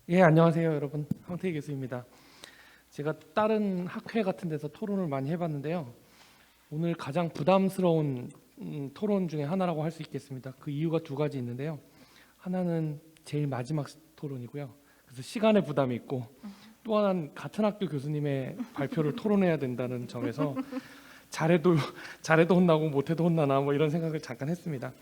예, 안녕하세요, 여러분. 황태희 교수입니다. 제가 다른 학회 같은 데서 토론을 많이 해봤는데요. 오늘 가장 부담스러운 토론 중에 하나라고 할 수 있겠습니다. 그 이유가 두 가지 있는데요. 하나는 제일 마지막 토론이고요. 그래서 시간의 부담이 있고, 또 하나는 같은 학교 교수님의 발표를 토론해야 된다는 점에서 잘해도 혼나고 못해도 혼나나 뭐 이런 생각을 잠깐 했습니다.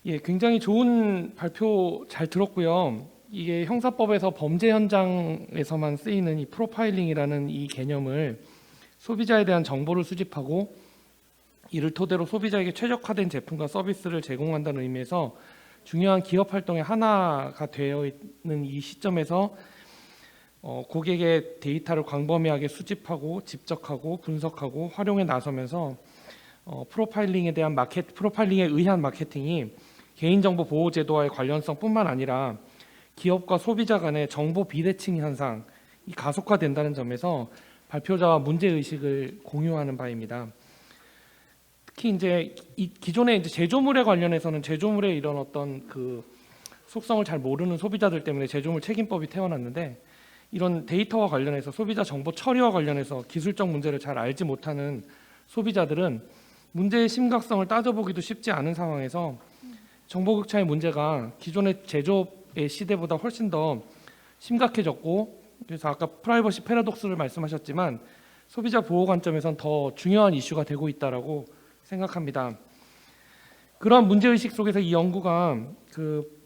예, 굉장히 좋은 발표 잘 들었고요. 이게 형사법에서 범죄 현장에서만 쓰이는 이 프로파일링이라는 이 개념을 소비자에 대한 정보를 수집하고 이를 토대로 소비자에게 최적화된 제품과 서비스를 제공한다는 의미에서 중요한 기업 활동의 하나가 되어 있는 이 시점에서 고객의 데이터를 광범위하게 수집하고 집적하고 분석하고 활용에 나서면서 프로파일링에 의한 마케팅이 개인정보 보호 제도와의 관련성뿐만 아니라 기업과 소비자 간의 정보 비대칭 현상이 가속화된다는 점에서 발표자와 문제 의식을 공유하는 바입니다. 특히 이제 기존의 이제 제조물에 관련해서는 제조물의 이런 어떤 그 속성을 잘 모르는 소비자들 때문에 제조물 책임법이 태어났는데, 이런 데이터와 관련해서 소비자 정보 처리와 관련해서 기술적 문제를 잘 알지 못하는 소비자들은 문제의 심각성을 따져보기도 쉽지 않은 상황에서 정보 격차의 문제가 기존의 제조의 시대보다 훨씬 더 심각해졌고, 그래서 아까 프라이버시 패러독스를 말씀하셨지만 소비자 보호 관점에선 더 중요한 이슈가 되고 있다라고 생각합니다. 그러한 문제의식 속에서 이 연구가 그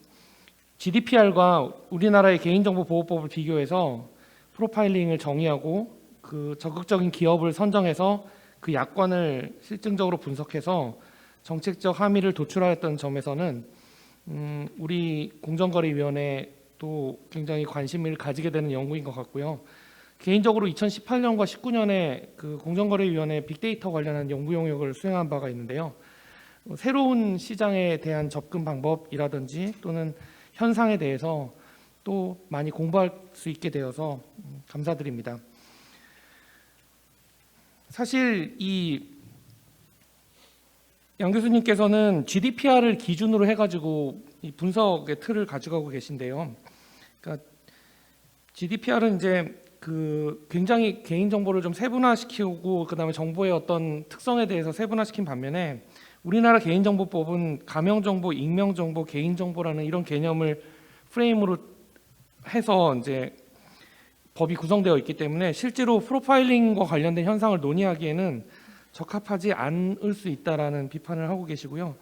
GDPR과 우리나라의 개인정보보호법을 비교해서 프로파일링을 정의하고 그 적극적인 기업을 선정해서 그 약관을 실증적으로 분석해서 정책적 함의를 도출하였던 점에서는 우리 공정거래위원회도 굉장히 관심을 가지게 되는 연구인 것 같고요. 개인적으로 2018년과 19년에 그 공정거래위원회 빅데이터 관련한 연구 영역을 수행한 바가 있는데요. 새로운 시장에 대한 접근 방법이라든지 또는 현상에 대해서 또 많이 공부할 수 있게 되어서 감사드립니다. 사실 이 양 교수님께서는 GDPR을 기준으로 해가지고 이 분석의 틀을 가져가고 계신데요. 그러니까 GDPR은 이제 그 굉장히 개인 정보를 좀 세분화시키고 그다음에 정보의 어떤 특성에 대해서 세분화시킨 반면에 우리나라 개인정보법은 가명정보, 익명정보, 개인정보라는 이런 개념을 프레임으로 해서 이제 법이 구성되어 있기 때문에 실제로 프로파일링과 관련된 현상을 논의하기에는 적합하지 않을 수 있다라는 비판을 하고 계시고요.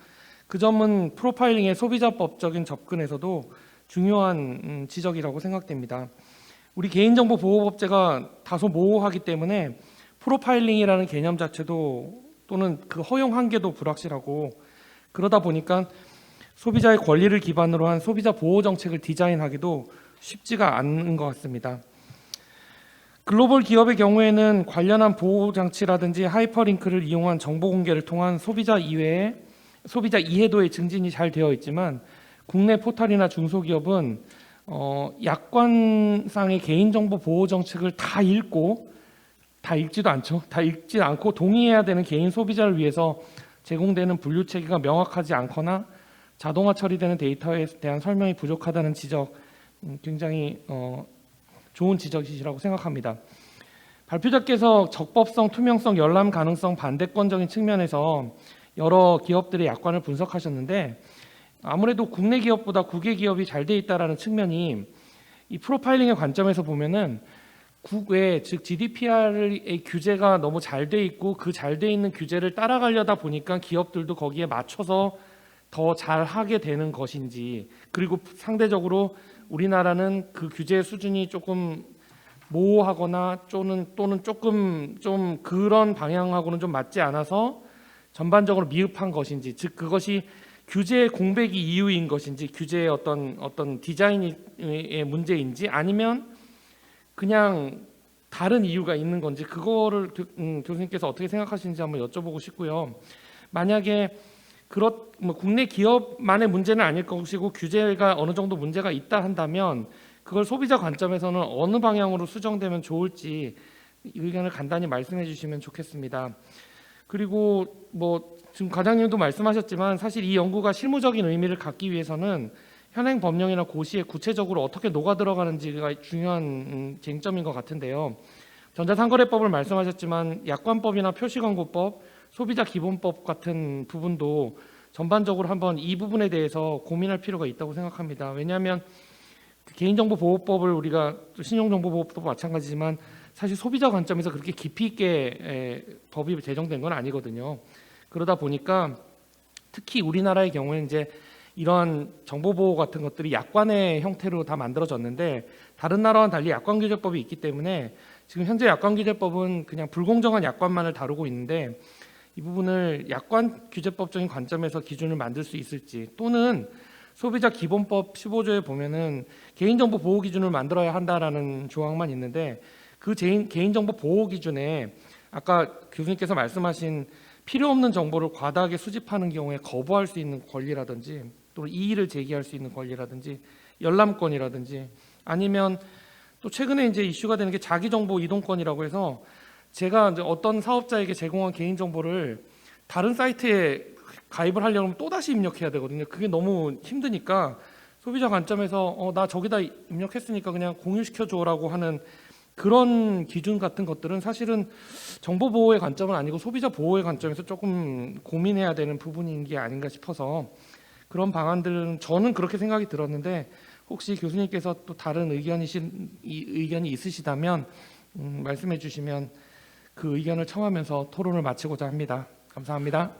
그 점은 프로파일링의 소비자법적인 접근에서도 중요한 지적이라고 생각됩니다. 우리 개인정보보호법제가 다소 모호하기 때문에 프로파일링이라는 개념 자체도 또는 그 허용 한계도 불확실하고, 그러다 보니까 소비자의 권리를 기반으로 한 소비자 보호 정책을 디자인하기도 쉽지가 않은 것 같습니다. 글로벌 기업의 경우에는 관련한 보호 장치라든지 하이퍼링크를 이용한 정보 공개를 통한 소비자 이해도의 증진이 잘 되어 있지만, 국내 포털이나 중소기업은 약관상의 개인정보 보호 정책을 다 읽지도 않고 동의해야 되는 개인 소비자를 위해서 제공되는 분류 체계가 명확하지 않거나 자동화 처리되는 데이터에 대한 설명이 부족하다는 지적, 굉장히 좋은 지적이시라고 생각합니다. 발표자께서 적법성, 투명성, 열람 가능성, 반대권적인 측면에서 여러 기업들의 약관을 분석하셨는데, 아무래도 국내 기업보다 국외 기업이 잘 돼 있다라는 측면이 이 프로파일링의 관점에서 보면은 국외, 즉 GDPR의 규제가 너무 잘 돼 있고 그 잘 돼 있는 규제를 따라가려다 보니까 기업들도 거기에 맞춰서 더 잘하게 되는 것인지, 그리고 상대적으로 우리나라는 그 규제 수준이 조금 모호하거나 또는 조금 좀 그런 방향하고는 좀 맞지 않아서 전반적으로 미흡한 것인지, 즉 그것이 규제의 공백이 이유인 것인지, 규제의 어떤 디자인의 문제인지, 아니면 그냥 다른 이유가 있는 건지, 그거를 교수님께서 어떻게 생각하시는지 한번 여쭤보고 싶고요. 만약에 국내 기업만의 문제는 아닐 것이고 규제가 어느 정도 문제가 있다 한다면 그걸 소비자 관점에서는 어느 방향으로 수정되면 좋을지 의견을 간단히 말씀해 주시면 좋겠습니다. 그리고 뭐 지금 과장님도 말씀하셨지만 사실 이 연구가 실무적인 의미를 갖기 위해서는 현행 법령이나 고시에 구체적으로 어떻게 녹아 들어가는지가 중요한 쟁점인 것 같은데요. 전자상거래법을 말씀하셨지만 약관법이나 표시광고법, 소비자기본법 같은 부분도 전반적으로 한번 이 부분에 대해서 고민할 필요가 있다고 생각합니다. 왜냐하면 그 개인정보보호법을 우리가 또 신용정보보호법도 마찬가지지만 사실 소비자 관점에서 그렇게 깊이 있게 법이 제정된 건 아니거든요. 그러다 보니까 특히 우리나라의 경우에 이제 이러한 정보보호 같은 것들이 약관의 형태로 다 만들어졌는데 다른 나라와는 달리 약관규제법이 있기 때문에 지금 현재 약관규제법은 그냥 불공정한 약관만을 다루고 있는데 이 부분을 약관규제법적인 관점에서 기준을 만들 수 있을지 또는 소비자기본법 15조에 보면은 개인정보 보호 기준을 만들어야 한다라는 조항만 있는데 그 개인정보 보호 기준에 아까 교수님께서 말씀하신 필요 없는 정보를 과다하게 수집하는 경우에 거부할 수 있는 권리라든지 또 이의를 제기할 수 있는 권리라든지 열람권이라든지 아니면 또 최근에 이제 이슈가 되는 게 자기정보 이동권이라고 해서 제가 이제 어떤 사업자에게 제공한 개인정보를 다른 사이트에 가입을 하려면 또 다시 입력해야 되거든요. 그게 너무 힘드니까 소비자 관점에서 나 저기다 입력했으니까 그냥 공유시켜줘라고 하는 그런 기준 같은 것들은 사실은 정보 보호의 관점은 아니고 소비자 보호의 관점에서 조금 고민해야 되는 부분인 게 아닌가 싶어서 그런 방안들은 저는 그렇게 생각이 들었는데 혹시 교수님께서 또 다른 의견이 있으시다면 말씀해 주시면 그 의견을 청하면서 토론을 마치고자 합니다. 감사합니다.